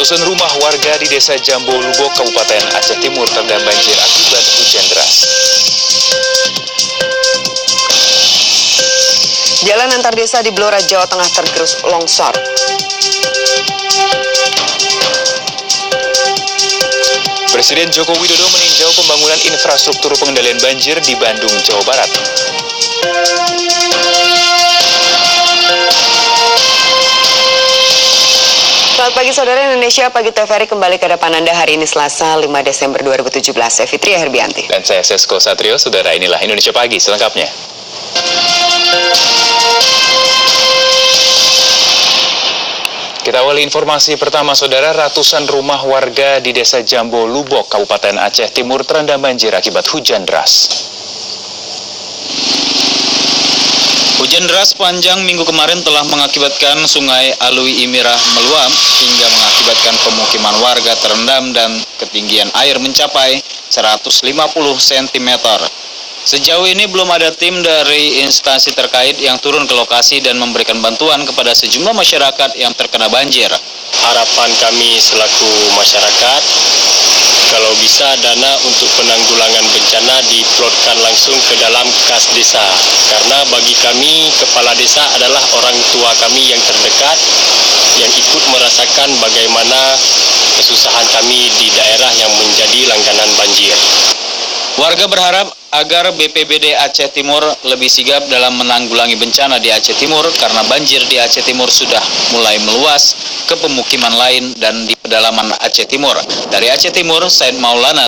Ratusan rumah warga di Desa Jambo Lubok, Kabupaten Aceh Timur terendam banjir akibat hujan deras. Jalan antar desa di Blora, Jawa Tengah tergerus longsor. Presiden Joko Widodo meninjau pembangunan infrastruktur pengendalian banjir di Bandung, Jawa Barat. Selamat pagi saudara, Indonesia Pagi TVRI kembali ke hadapan Anda hari ini Selasa 5 Desember 2017. Saya Fitri Herbianti. Dan saya Sesko Satrio. Saudara, inilah Indonesia Pagi selengkapnya. Kita awali informasi pertama, saudara. Ratusan rumah warga di Desa Jambo Lubok, Kabupaten Aceh Timur terendam banjir akibat hujan deras. Hujan deras panjang minggu kemarin telah mengakibatkan sungai Alui Imirah meluap hingga mengakibatkan pemukiman warga terendam dan ketinggian air mencapai 150 cm. Sejauh ini belum ada tim dari instansi terkait yang turun ke lokasi dan memberikan bantuan kepada sejumlah masyarakat yang terkena banjir. Harapan kami selaku masyarakat, kalau bisa dana untuk penanggulangan bencana diplotkan langsung ke dalam kas desa. Karena bagi kami, kepala desa adalah orang tua kami yang terdekat, yang ikut merasakan bagaimana kesusahan kami di daerah yang menjadi langganan banjir. Warga berharap agar BPBD Aceh Timur lebih sigap dalam menanggulangi bencana di Aceh Timur karena banjir di Aceh Timur sudah mulai meluas ke pemukiman lain dan di pedalaman Aceh Timur. Dari Aceh Timur, Said Maulana.